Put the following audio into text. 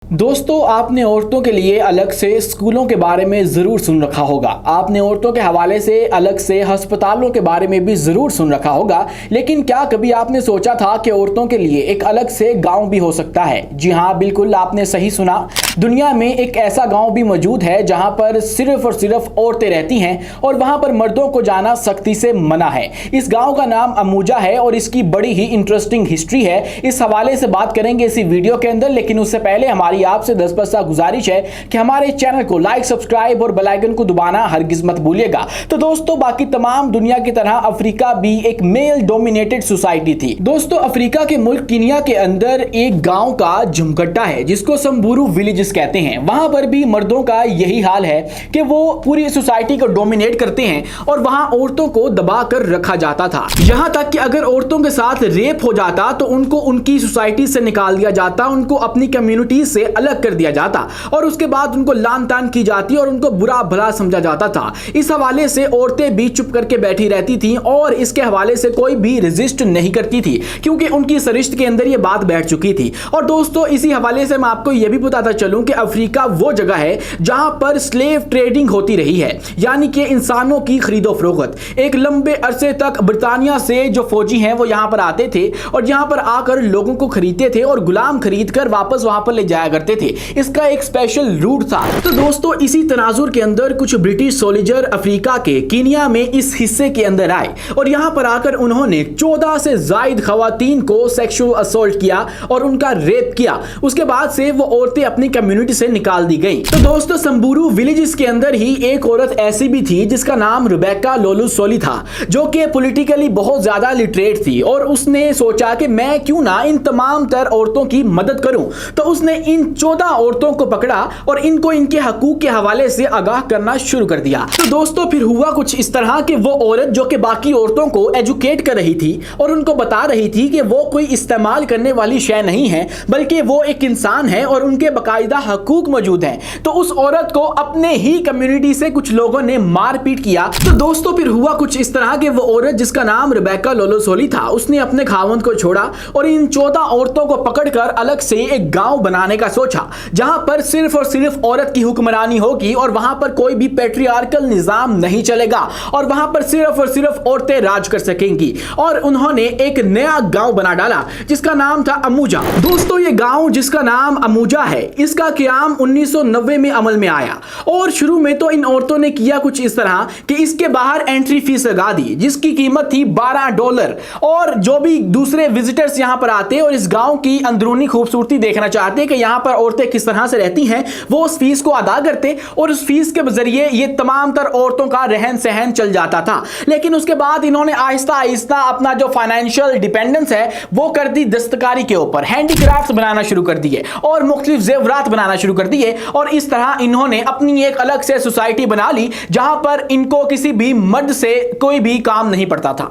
दोस्तों, आपने औरतों के लिए अलग से स्कूलों के बारे में ज़रूर सुन रखा होगा। आपने औरतों के हवाले से अलग से अस्पतालों के बारे में भी ज़रूर सुन रखा होगा। लेकिन क्या कभी आपने सोचा था कि औरतों के लिए एक अलग से गांव भी हो सकता है? जी हाँ, बिल्कुल आपने सही सुना। दुनिया में एक ऐसा गांव भी मौजूद है जहां पर सिर्फ और सिर्फ औरतें रहती हैं और वहां पर मर्दों को जाना सख्ती से मना है। इस गांव का नाम अमूजा है और इसकी बड़ी ही इंटरेस्टिंग हिस्ट्री है। इस हवाले से बात करेंगे इसी वीडियो के अंदर, लेकिन उससे पहले हमारी आपसे 10% गुजारिश है कि हमारे चैनल को लाइक, सब्सक्राइब और बेल आइकन को दबाना हरगिज मत भूलिएगा। तो दोस्तों, बाकी तमाम दुनिया की तरह अफ्रीका भी एक मेल डोमिनेटेड सोसाइटी थी। दोस्तों, अफ्रीका के मुल्क कीनिया के अंदर एक गांव का झुमकट्टा है जिसको संबूरू विलेजेस कहते हैं। वहां पर भी मर्दों का यही हाल है कि वो पूरी सोसाइटी को डोमिनेट करते हैं और वहां औरतों को दबा कर रखा जाता था। यहां तक कि अगर औरतों के साथ रेप हो जाता तो उनको उनकी सोसाइटी से निकाल दिया जाता, उनको अपनी कम्युनिटी से अलग कर दिया जाता और उसके बाद उनको लान तान की जाती और उनको बुरा भला समझा जाता था। इस हवाले से औरतें भी चुप करके बैठी रहती थी और इसके हवाले से कोई भी रेजिस्ट नहीं करती थी क्योंकि उनकी सरिश्त के अंदर यह बात बैठ चुकी थी। और दोस्तों, इसी हवाले से मैं आपको यह भी बताता चलूं कि अफ्रीका वो जगह है जहां पर स्लेव ट्रेडिंग होती रही है, यानी कि इंसानों की खरीदो फरोख्त। एक लंबे अरसे तक ब्रिटानिया से जो फौजी हैं वो यहां पर आते थे और यहां पर आकर लोगों को खरीदते थे और गुलाम खरीद कर वापस वहां पर ले जाया करते थे। इसका एक स्पेशल रूट था। तो दोस्तों, इसी तनाजुर के अंदर कुछ ब्रिटिश सोल्जर अफ्रीका के कीनिया में इस हिस्से के अंदर आए और यहां पर आकर उन्होंने 14 से ज्यादा खवातीन को सेक्सुअल असॉल्ट किया और उनका रेप किया। उसके बाद से वो औरतें अपनी कम्युनिटी से निकाल दी गई। तो दोस्तों, संबूरू विलेजेस के अंदर ही एक औरत ऐसी भी थी जिसका नाम रुबेका लोलुसोली था, जो कि पॉलिटिकली बहुत ज्यादा लिटरेट थी और उसने सोचा कि मैं क्यों ना इन तमाम तर औरतों की मदद करूं। तो उसने इन 14 औरतों को पकड़ा और इनको इनके हकूक के हवाले से आगाह करना शुरू कर दिया। तो दोस्तों, फिर हुआ कुछ इस तरह कि वो औरत जो कि बाकी औरतों को एजुकेट कर रही थी और उनको बता रही थी कि वो कोई इस्तेमाल करने वाली शय नहीं है बल्कि वो एक इंसान है और उनके बाकायदा हकूक मौजूद हैं। तो उस औरत को अपने ही कम्युनिटी से कुछ लोगों ने मारपीट किया। तो दोस्तों, फिर हुआ कुछ इस तरह कि वो औरत जिसका नाम रुबेका लोलुसोली था, उसने अपने खावंद को छोड़ा और इन 14 औरतों को पकड़कर अलग से एक गांव बनाने का सोचा जहां पर सिर्फ और सिर्फ औरत की हुक्मरानी होगी और वहां पर कोई भी पैट्रियार्कल निजाम नहीं चलेगा और वहां पर सिर्फ और सिर्फ औरतें राज कर सकेंगी। और उन्होंने एक नया गांव बना डाला जिसका नाम था अमूजा। दोस्तों, ये गांव जिसका नाम अमूजा है, इसका क़याम 1990 में अमल में आया और शुरू में तो इन औरतों ने किया कुछ इस तरह कि इसके बाहर एंट्री फीस लगा दी जिसकी कीमत थी $12 और जो भी दूसरे विजिटर्स यहां पर आते और इस गांव की अंदरूनी खूबसूरती देखना चाहते कि यहां पर औरतें किस तरह से रहती हैं, वो उस फीस को अदा करते और उस फीस के जरिए ये तमाम तर औरतों का रहन सहन चल जाता था। लेकिन उसके बाद इन्होंने आहिस्ता आहिस्ता अपना जो फाइनेंशियल डिपेंडेंस है वो कर दी दस्तकारी के ऊपर, हैंडीक्राफ्ट बनाना शुरू कर दिए और मुख्तलिफ जेवरात बनाना शुरू कर दिए और इस तरह इन्होंने अपनी एक अलग से सोसाइटी बना ली जहां पर इनको किसी भी मर्द से कोई भी काम नहीं पड़ता था।